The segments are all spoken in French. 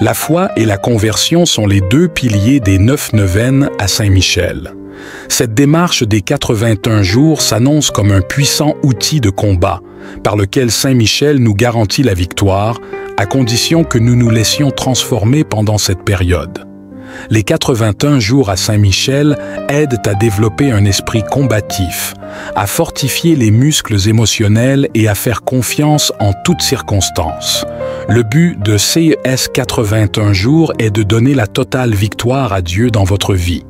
La foi et la conversion sont les deux piliers des 9 neuvaines à Saint-Michel. Cette démarche des 81 jours s'annonce comme un puissant outil de combat, par lequel Saint-Michel nous garantit la victoire, à condition que nous nous laissions transformer pendant cette période. Les 81 jours à Saint-Michel aident à développer un esprit combatif, à fortifier les muscles émotionnels et à faire confiance en toutes circonstances. Le but de CES 81 jours est de donner la totale victoire à Dieu dans votre vie.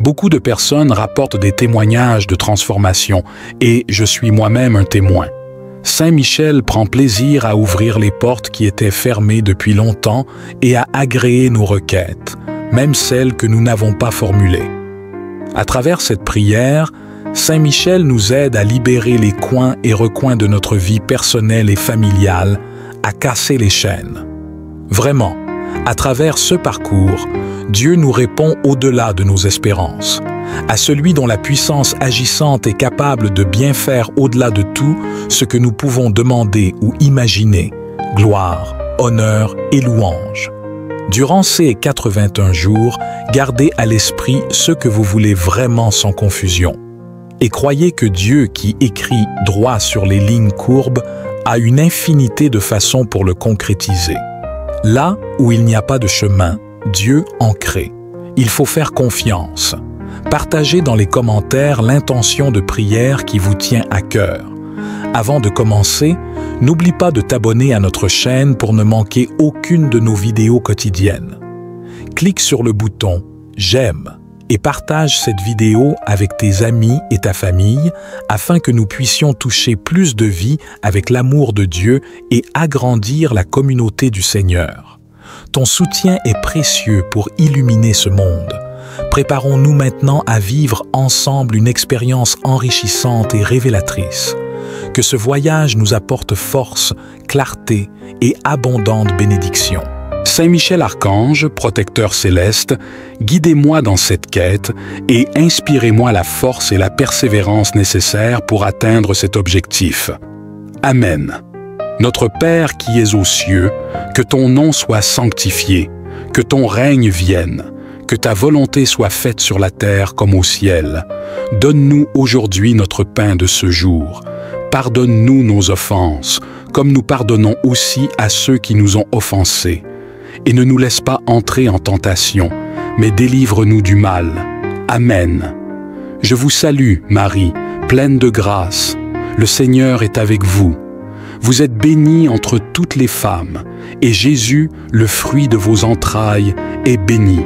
Beaucoup de personnes rapportent des témoignages de transformation et je suis moi-même un témoin. Saint-Michel prend plaisir à ouvrir les portes qui étaient fermées depuis longtemps et à agréer nos requêtes, même celles que nous n'avons pas formulées. À travers cette prière, Saint-Michel nous aide à libérer les coins et recoins de notre vie personnelle et familiale, à casser les chaînes. Vraiment, à travers ce parcours, Dieu nous répond au-delà de nos espérances. À celui dont la puissance agissante est capable de bien faire au-delà de tout ce que nous pouvons demander ou imaginer, gloire, honneur et louange. Durant ces 81 jours, gardez à l'esprit ce que vous voulez vraiment sans confusion. Et croyez que Dieu qui écrit droit sur les lignes courbes a une infinité de façons pour le concrétiser. Là où il n'y a pas de chemin, Dieu en crée. Il faut faire confiance. Partagez dans les commentaires l'intention de prière qui vous tient à cœur. Avant de commencer, n'oublie pas de t'abonner à notre chaîne pour ne manquer aucune de nos vidéos quotidiennes. Clique sur le bouton « J'aime » et partage cette vidéo avec tes amis et ta famille afin que nous puissions toucher plus de vies avec l'amour de Dieu et agrandir la communauté du Seigneur. Ton soutien est précieux pour illuminer ce monde. Préparons-nous maintenant à vivre ensemble une expérience enrichissante et révélatrice. Que ce voyage nous apporte force, clarté et abondante bénédiction. Saint-Michel Archange, protecteur céleste, guidez-moi dans cette quête et inspirez-moi la force et la persévérance nécessaires pour atteindre cet objectif. Amen. Notre Père qui es aux cieux, que ton nom soit sanctifié, que ton règne vienne, que ta volonté soit faite sur la terre comme au ciel. Donne-nous aujourd'hui notre pain de ce jour. Pardonne-nous nos offenses, comme nous pardonnons aussi à ceux qui nous ont offensés. Et ne nous laisse pas entrer en tentation, mais délivre-nous du mal. Amen. Je vous salue, Marie, pleine de grâce. Le Seigneur est avec vous. Vous êtes bénie entre toutes les femmes, et Jésus, le fruit de vos entrailles, est béni.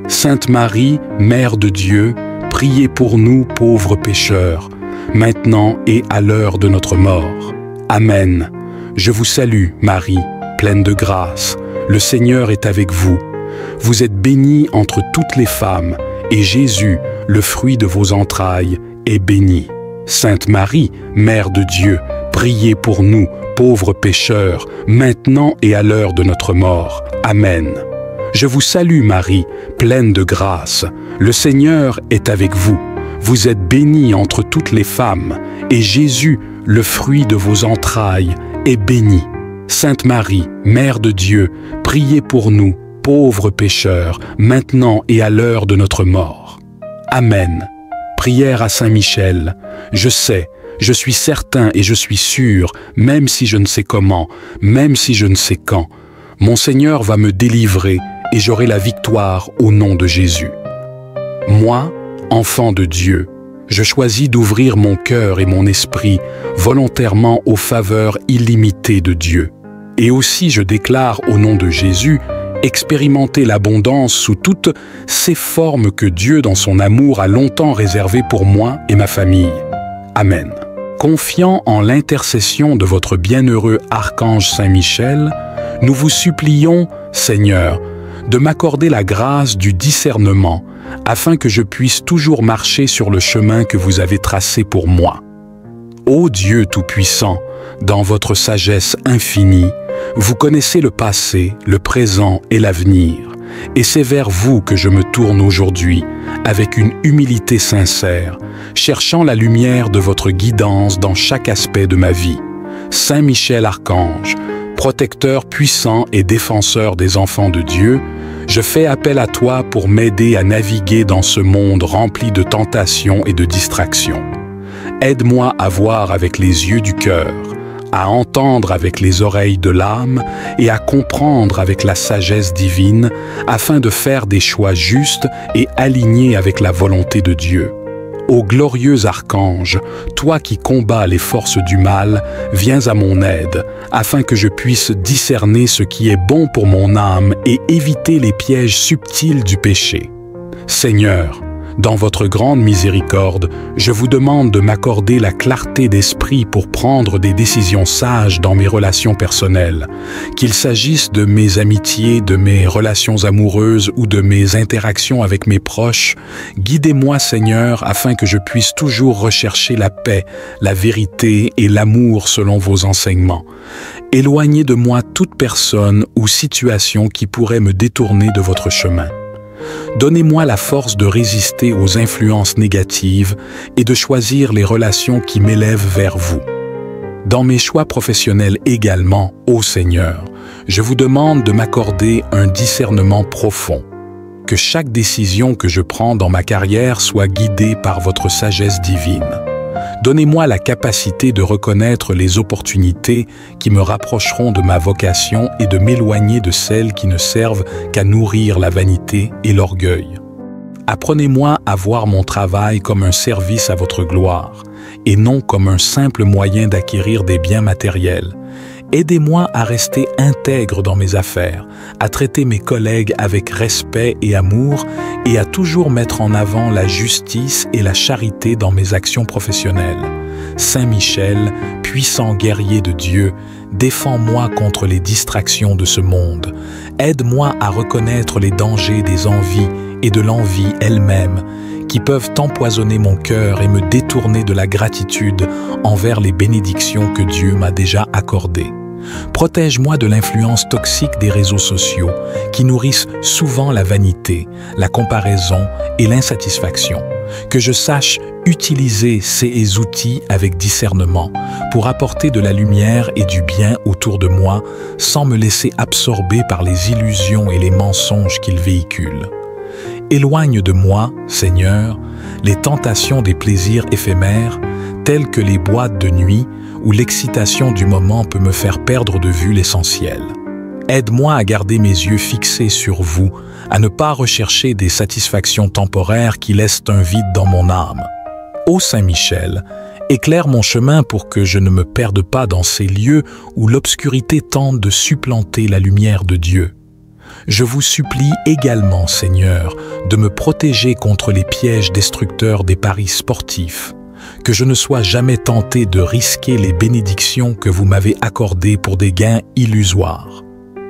Sainte Marie, Mère de Dieu, priez pour nous pauvres pécheurs, maintenant et à l'heure de notre mort. Amen. Je vous salue, Marie, pleine de grâce. Le Seigneur est avec vous. Vous êtes bénie entre toutes les femmes, et Jésus, le fruit de vos entrailles, est béni. Sainte Marie, Mère de Dieu, priez pour nous, pauvres pécheurs, maintenant et à l'heure de notre mort. Amen. Je vous salue, Marie, pleine de grâce. Le Seigneur est avec vous. Vous êtes bénie entre toutes les femmes, et Jésus, le fruit de vos entrailles, est béni. Sainte Marie, Mère de Dieu, priez pour nous, pauvres pécheurs, maintenant et à l'heure de notre mort. Amen. Prière à Saint Michel. Je sais, je suis certain et je suis sûr, même si je ne sais comment, même si je ne sais quand, mon Seigneur va me délivrer et j'aurai la victoire au nom de Jésus. Moi, enfant de Dieu, je choisis d'ouvrir mon cœur et mon esprit volontairement aux faveurs illimitées de Dieu. Et aussi je déclare au nom de Jésus, expérimenter l'abondance sous toutes ces formes que Dieu dans son amour a longtemps réservées pour moi et ma famille. Amen. Confiant en l'intercession de votre bienheureux archange Saint-Michel, nous vous supplions, Seigneur, de m'accorder la grâce du discernement afin que je puisse toujours marcher sur le chemin que vous avez tracé pour moi. Ô Dieu Tout-Puissant, dans votre sagesse infinie, vous connaissez le passé, le présent et l'avenir, et c'est vers vous que je me tourne aujourd'hui, avec une humilité sincère, cherchant la lumière de votre guidance dans chaque aspect de ma vie. Saint Michel Archange, Protecteur puissant et défenseur des enfants de Dieu, je fais appel à toi pour m'aider à naviguer dans ce monde rempli de tentations et de distractions. Aide-moi à voir avec les yeux du cœur, à entendre avec les oreilles de l'âme et à comprendre avec la sagesse divine afin de faire des choix justes et alignés avec la volonté de Dieu. Ô glorieux archange, toi qui combats les forces du mal, viens à mon aide, afin que je puisse discerner ce qui est bon pour mon âme et éviter les pièges subtils du péché. Seigneur, dans votre grande miséricorde, je vous demande de m'accorder la clarté d'esprit pour prendre des décisions sages dans mes relations personnelles, qu'il s'agisse de mes amitiés, de mes relations amoureuses ou de mes interactions avec mes proches. Guidez-moi, Seigneur, afin que je puisse toujours rechercher la paix, la vérité et l'amour selon vos enseignements. Éloignez de moi toute personne ou situation qui pourrait me détourner de votre chemin. Donnez-moi la force de résister aux influences négatives et de choisir les relations qui m'élèvent vers vous. Dans mes choix professionnels également, ô Seigneur, je vous demande de m'accorder un discernement profond. Que chaque décision que je prends dans ma carrière soit guidée par votre sagesse divine. Donnez-moi la capacité de reconnaître les opportunités qui me rapprocheront de ma vocation et de m'éloigner de celles qui ne servent qu'à nourrir la vanité et l'orgueil. Apprenez-moi à voir mon travail comme un service à votre gloire et non comme un simple moyen d'acquérir des biens matériels. Aidez-moi à rester intègre dans mes affaires, à traiter mes collègues avec respect et amour et à toujours mettre en avant la justice et la charité dans mes actions professionnelles. Saint Michel, puissant guerrier de Dieu, défends-moi contre les distractions de ce monde. Aide-moi à reconnaître les dangers des envies et de l'envie elle-même, qui peuvent empoisonner mon cœur et me détourner de la gratitude envers les bénédictions que Dieu m'a déjà accordées. Protège-moi de l'influence toxique des réseaux sociaux qui nourrissent souvent la vanité, la comparaison et l'insatisfaction. Que je sache utiliser ces outils avec discernement pour apporter de la lumière et du bien autour de moi sans me laisser absorber par les illusions et les mensonges qu'ils véhiculent. Éloigne de moi, Seigneur, les tentations des plaisirs éphémères, telles que les boîtes de nuit, où l'excitation du moment peut me faire perdre de vue l'essentiel. Aide-moi à garder mes yeux fixés sur vous, à ne pas rechercher des satisfactions temporaires qui laissent un vide dans mon âme. Ô Saint Michel, éclaire mon chemin pour que je ne me perde pas dans ces lieux où l'obscurité tente de supplanter la lumière de Dieu. Je vous supplie également, Seigneur, de me protéger contre les pièges destructeurs des paris sportifs, que je ne sois jamais tenté de risquer les bénédictions que vous m'avez accordées pour des gains illusoires.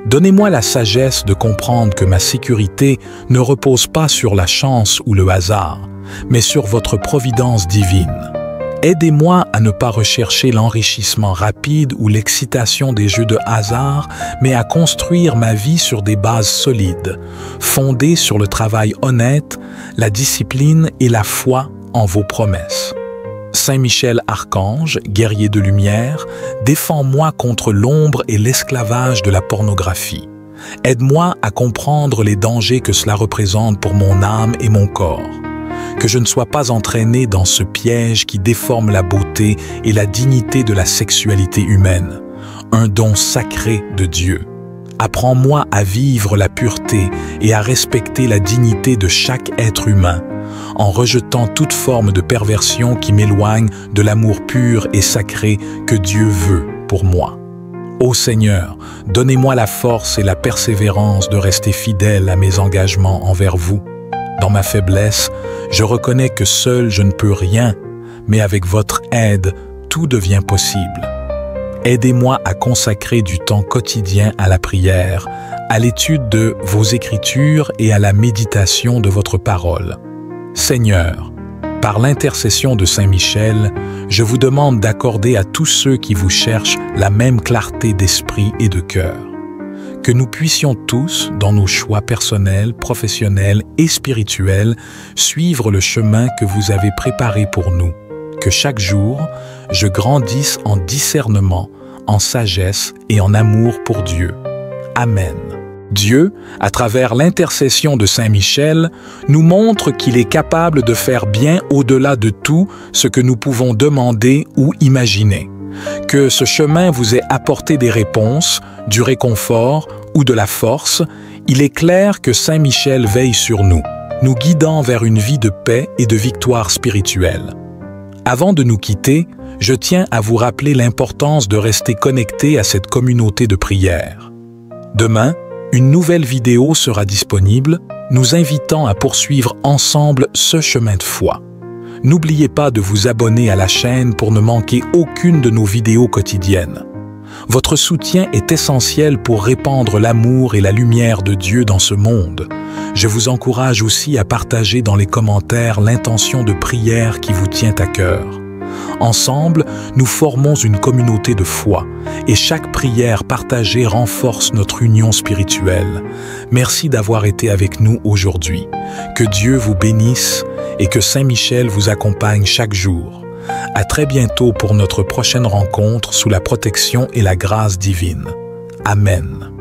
Donnez-moi la sagesse de comprendre que ma sécurité ne repose pas sur la chance ou le hasard, mais sur votre providence divine. Aidez-moi à ne pas rechercher l'enrichissement rapide ou l'excitation des jeux de hasard, mais à construire ma vie sur des bases solides, fondées sur le travail honnête, la discipline et la foi en vos promesses. Saint Michel Archange, guerrier de lumière, défends-moi contre l'ombre et l'esclavage de la pornographie. Aide-moi à comprendre les dangers que cela représente pour mon âme et mon corps. Que je ne sois pas entraîné dans ce piège qui déforme la beauté et la dignité de la sexualité humaine, un don sacré de Dieu. Apprends-moi à vivre la pureté et à respecter la dignité de chaque être humain, en rejetant toute forme de perversion qui m'éloigne de l'amour pur et sacré que Dieu veut pour moi. Ô Seigneur, donnez-moi la force et la persévérance de rester fidèle à mes engagements envers vous. Dans ma faiblesse, je reconnais que seul je ne peux rien, mais avec votre aide, tout devient possible. Aidez-moi à consacrer du temps quotidien à la prière, à l'étude de vos Écritures et à la méditation de votre parole. Seigneur, par l'intercession de Saint Michel, je vous demande d'accorder à tous ceux qui vous cherchent la même clarté d'esprit et de cœur. Que nous puissions tous, dans nos choix personnels, professionnels et spirituels, suivre le chemin que vous avez préparé pour nous. Que chaque jour, je grandisse en discernement, en sagesse et en amour pour Dieu. Amen. Dieu, à travers l'intercession de Saint Michel, nous montre qu'il est capable de faire bien au-delà de tout ce que nous pouvons demander ou imaginer. Que ce chemin vous ait apporté des réponses, du réconfort ou de la force, il est clair que Saint Michel veille sur nous, nous guidant vers une vie de paix et de victoire spirituelle. Avant de nous quitter, je tiens à vous rappeler l'importance de rester connecté à cette communauté de prière. Demain, une nouvelle vidéo sera disponible, nous invitant à poursuivre ensemble ce chemin de foi. N'oubliez pas de vous abonner à la chaîne pour ne manquer aucune de nos vidéos quotidiennes. Votre soutien est essentiel pour répandre l'amour et la lumière de Dieu dans ce monde. Je vous encourage aussi à partager dans les commentaires l'intention de prière qui vous tient à cœur. Ensemble, nous formons une communauté de foi et chaque prière partagée renforce notre union spirituelle. Merci d'avoir été avec nous aujourd'hui. Que Dieu vous bénisse et que Saint Michel vous accompagne chaque jour. À très bientôt pour notre prochaine rencontre sous la protection et la grâce divine. Amen.